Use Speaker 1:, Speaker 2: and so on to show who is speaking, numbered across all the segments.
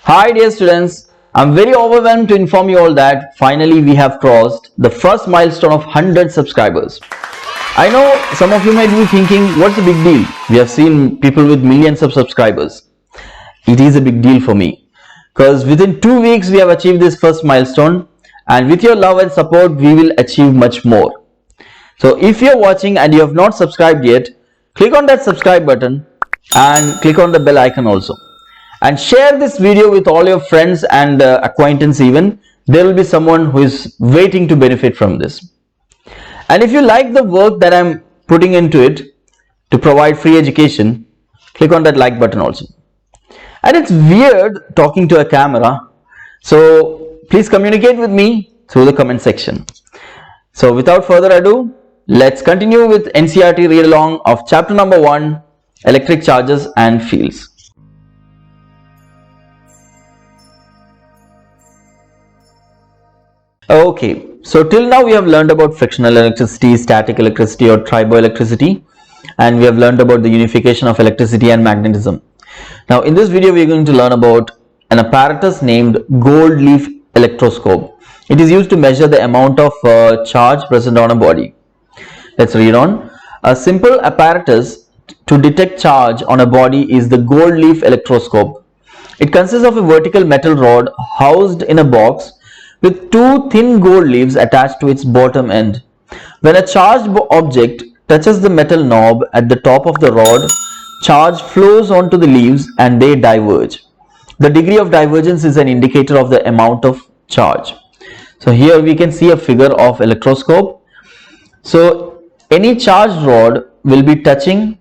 Speaker 1: Hi dear students, I'm very overwhelmed to inform you all that finally we have crossed the first milestone of 100 subscribers. I know some of you might be thinking, what's the big deal? We have seen people with millions of subscribers. It is a big deal for me because within 2 weeks we have achieved this first milestone, and with your love and support we will achieve much more. So if you're watching and you have not subscribed yet, click on that subscribe button and click on the bell icon also. And share this video with all your friends and acquaintances even. There will be someone who is waiting to benefit from this. And if you like the work that I'm putting into it to provide free education, click on that like button also. And it's weird talking to a camera, so please communicate with me through the comment section. So without further ado, let's continue with NCERT read along of chapter number 1, electric charges and fields. Okay, so till now we have learned about frictional electricity, static electricity or triboelectricity, and we have learned about the unification of electricity and magnetism. Now in this video we are going to learn about an apparatus named gold leaf electroscope. It is used to measure the amount of charge present on a body. Let's read on. A simple apparatus to detect charge on a body is the gold leaf electroscope. It consists of a vertical metal rod housed in a box with two thin gold leaves attached to its bottom end. When a charged object touches the metal knob at the top of the rod, charge flows onto the leaves and they diverge. The degree of divergence is an indicator of the amount of charge. So here we can see a figure of electroscope. So any charged rod will be touching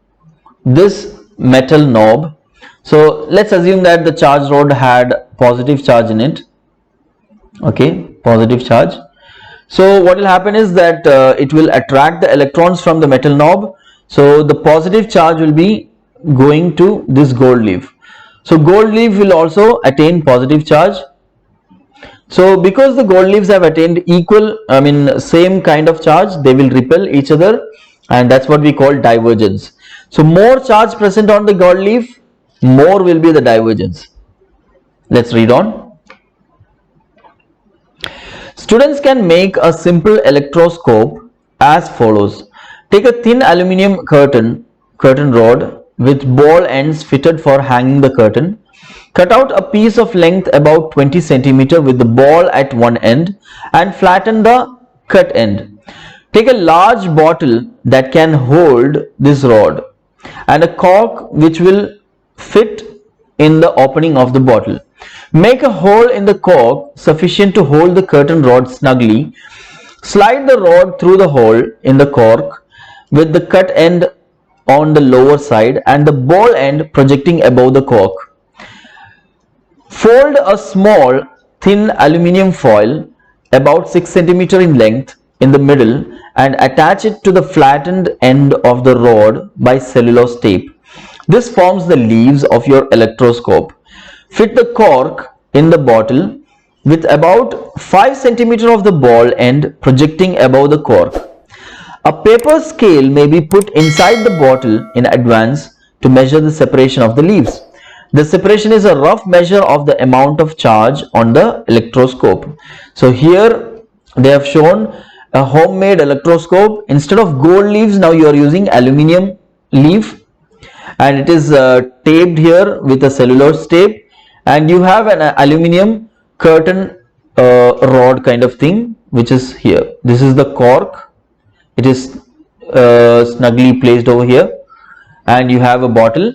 Speaker 1: this metal knob. So let's assume that the charged rod had positive charge in it. Okay, positive charge. So what will happen is that it will attract the electrons from the metal knob. So the positive charge will be going to this gold leaf. So gold leaf will also attain positive charge. So because the gold leaves have attained same kind of charge, they will repel each other, and that's what we call divergence. So more charge present on the gold leaf, more will be the divergence. Let's read on. Students can make a simple electroscope as follows. Take a thin aluminium curtain rod with ball ends fitted for hanging the curtain. Cut out a piece of length about 20 cm with the ball at one end and flatten the cut end. Take a large bottle that can hold this rod and a cork which will fit in the opening of the bottle. Make a hole in the cork sufficient to hold the curtain rod snugly. Slide the rod through the hole in the cork with the cut end on the lower side and the ball end projecting above the cork. Fold a small thin aluminium foil about 6 cm in length in the middle and attach it to the flattened end of the rod by cellulose tape. This forms the leaves of your electroscope. Fit the cork in the bottle with about 5 cm of the ball end projecting above the cork. A paper scale may be put inside the bottle in advance to measure the separation of the leaves. The separation is a rough measure of the amount of charge on the electroscope. So here they have shown a homemade electroscope. Instead of gold leaves, now you are using aluminium leaf, and it is taped here with a cellulose tape, and you have an aluminium curtain rod kind of thing which is here. This is the cork. It is snugly placed over here, and you have a bottle.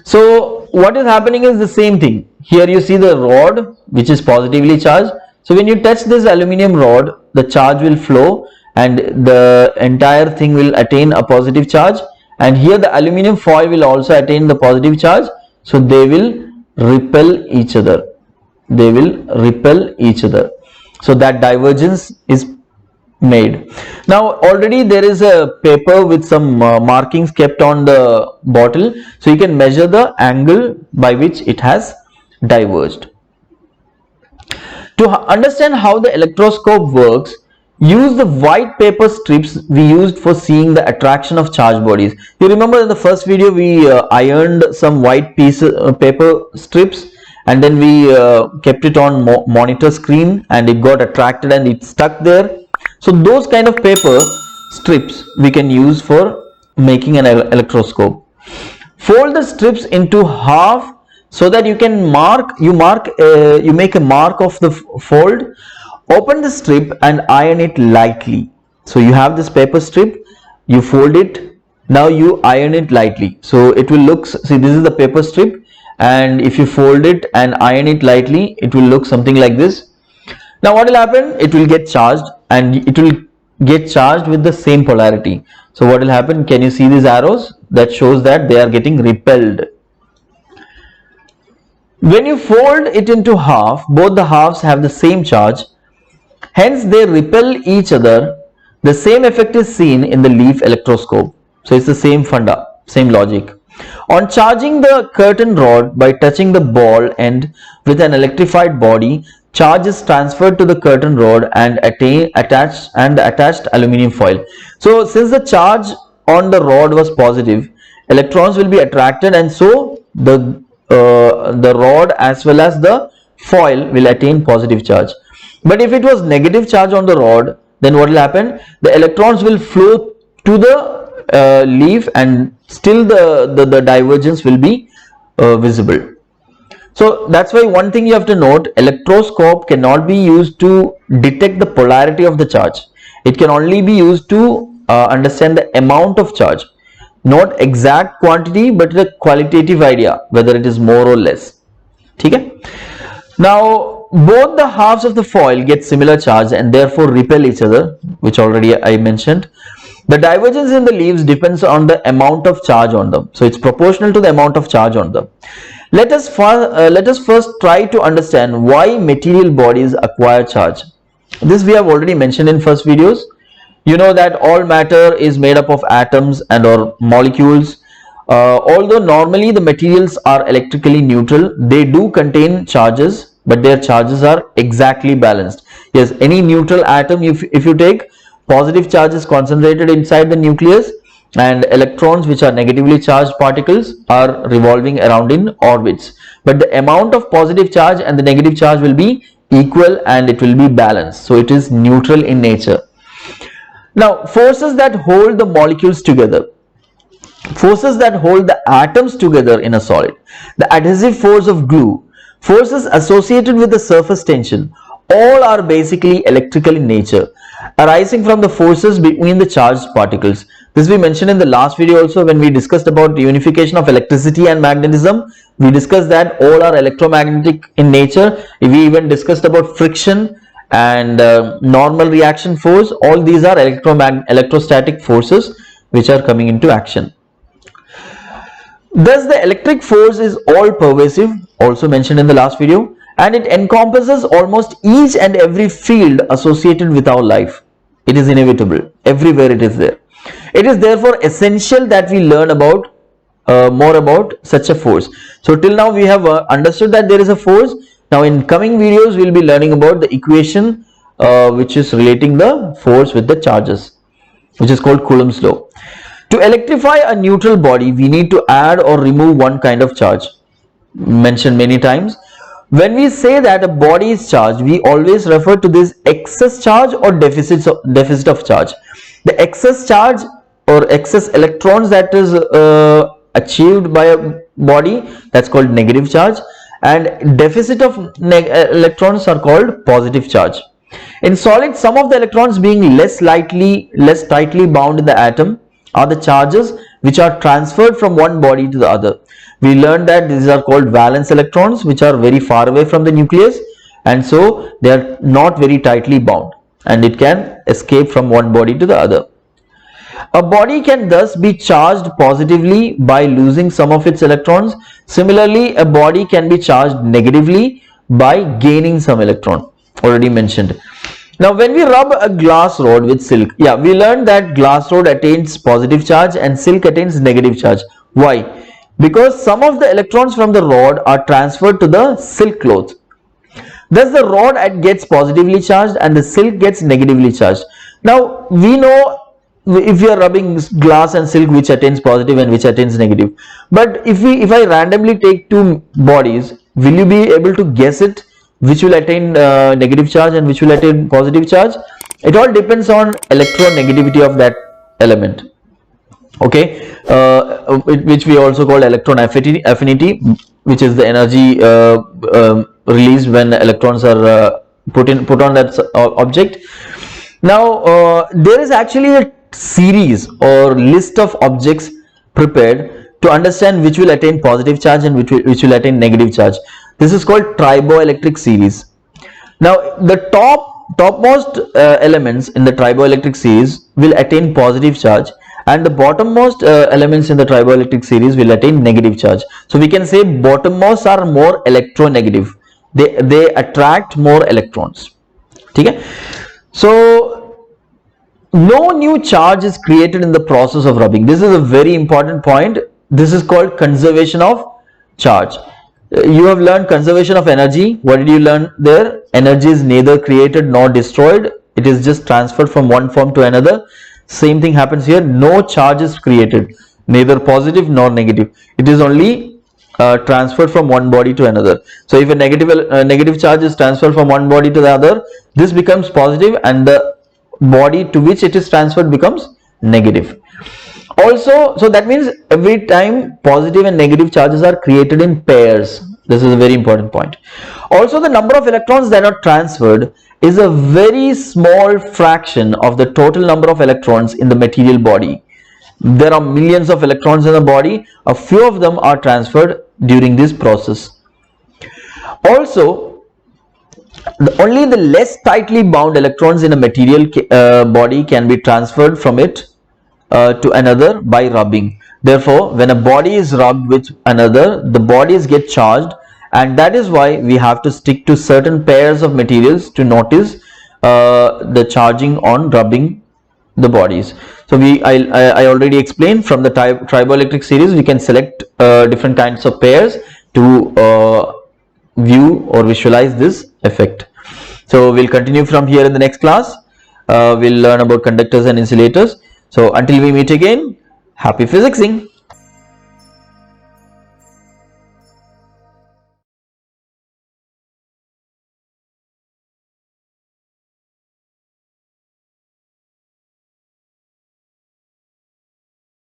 Speaker 1: So what is happening is the same thing. Here you see the rod which is positively charged. So when you touch this aluminium rod, the charge will flow and the entire thing will attain a positive charge, and here the aluminium foil will also attain the positive charge. So they will repel each other. They will repel each other. So that divergence is made. Now already there is a paper with some markings kept on the bottle, so you can measure the angle by which it has diverged. To understand how the electroscope works, use the white paper strips we used for seeing the attraction of charged bodies. You remember in the first video we ironed some white paper strips and then we kept it on monitor screen and it got attracted and it stuck there. So those kind of paper strips we can use for making an electroscope. Fold the strips into half so that you can you make a mark of the fold. Open the strip and iron it lightly. So you have this paper strip, you fold it, now you iron it lightly. So it will look, see, this is the paper strip, and if you fold it and iron it lightly, it will look something like this. Now what will happen? It will get charged, and it will get charged with the same polarity. So what will happen? Can you see these arrows? That shows that they are getting repelled. When you fold it into half, both the halves have the same charge, hence they repel each other. The same effect is seen in the leaf electroscope. So it's the same funda, same logic. On charging the curtain rod by touching the ball end with an electrified body, charge is transferred to the curtain rod and attached aluminum foil. So since the charge on the rod was positive, electrons will be attracted, and so the rod as well as the foil will attain positive charge. But if it was negative charge on the rod, then what will happen? The electrons will flow to the leaf, and still the divergence will be visible. So that's why one thing you have to note, electroscope cannot be used to detect the polarity of the charge. It can only be used to understand the amount of charge, not exact quantity, but the qualitative idea whether it is more or less. Okay? Now both the halves of the foil get similar charge and therefore repel each other, which already I mentioned. The divergence in the leaves depends on the amount of charge on them. So it's proportional to the amount of charge on them. Let us first try to understand why material bodies acquire charge. This we have already mentioned in first videos. You know that all matter is made up of atoms and or molecules. Although normally the materials are electrically neutral, they do contain charges, but their charges are exactly balanced. Yes, any neutral atom, if you take, positive charge is concentrated inside the nucleus, and electrons, which are negatively charged particles, are revolving around in orbits. But the amount of positive charge and the negative charge will be equal and it will be balanced. So it is neutral in nature. Now, forces that hold the molecules together. Forces that hold the atoms together in a solid. The adhesive force of glue. Forces associated with the surface tension. All are basically electrical in nature, arising from the forces between the charged particles. This we mentioned in the last video also, when we discussed about the unification of electricity and magnetism. We discussed that all are electromagnetic in nature. We even discussed about friction and normal reaction force. All these are electrostatic forces which are coming into action. Thus the electric force is all pervasive, also mentioned in the last video, and it encompasses almost each and every field associated with our life. It is inevitable. Everywhere it is there. It is therefore essential that we learn about more about such a force. So till now we have understood that there is a force. Now in coming videos we will be learning about the equation which is relating the force with the charges, which is called Coulomb's law. To electrify a neutral body, we need to add or remove one kind of charge, mentioned many times. When we say that a body is charged, we always refer to this excess charge or deficit of charge. The excess charge or excess electrons that is achieved by a body, that's called negative charge, and deficit of electrons are called positive charge. In solids, some of the electrons being less tightly bound in the atom are the charges which are transferred from one body to the other. We learned that these are called valence electrons, which are very far away from the nucleus, and so they are not very tightly bound and it can escape from one body to the other. A body can thus be charged positively by losing some of its electrons. Similarly, a body can be charged negatively by gaining some electron, already mentioned. Now when we rub a glass rod with silk, we learned that glass rod attains positive charge and silk attains negative charge. Why? Because some of the electrons from the rod are transferred to the silk cloth. Thus the rod gets positively charged and the silk gets negatively charged. Now we know if we are rubbing glass and silk which attains positive and which attains negative. But if I randomly take two bodies, Will you be able to guess it? Which will attain negative charge and which will attain positive charge? It all depends on electronegativity of that element. Okay, which we also call electron affinity, which is the energy released when electrons are put on that object. Now there is actually a series or list of objects prepared to understand which will attain positive charge and which will attain negative charge. This is called triboelectric series. Now the topmost elements in the triboelectric series will attain positive charge, and the bottommost elements in the triboelectric series will attain negative charge. So we can say bottommost are more electronegative. They attract more electrons. Okay? So no new charge is created in the process of rubbing. This is a very important point. This is called conservation of charge. You have learned conservation of energy. What did you learn there? Energy is neither created nor destroyed. It is just transferred from one form to another. Same thing happens here. No charge is created, neither positive nor negative. It is only transferred from one body to another. So if a negative charge is transferred from one body to the other, this becomes positive, and the body to which it is transferred becomes negative. Also, so that means every time positive and negative charges are created in pairs. This is a very important point. Also, the number of electrons that are transferred is a very small fraction of the total number of electrons in the material body. There are millions of electrons in the body. A few of them are transferred during this process. Also, only the less tightly bound electrons in a material body can be transferred from it to another by rubbing. Therefore, when a body is rubbed with another, the bodies get charged, and that is why we have to stick to certain pairs of materials to notice the charging on rubbing the bodies. So I already explained, from the triboelectric series we can select different kinds of pairs to view or visualize this effect. So we'll continue from here in the next class. We'll learn about conductors and insulators. So until we meet again, happy physicsing.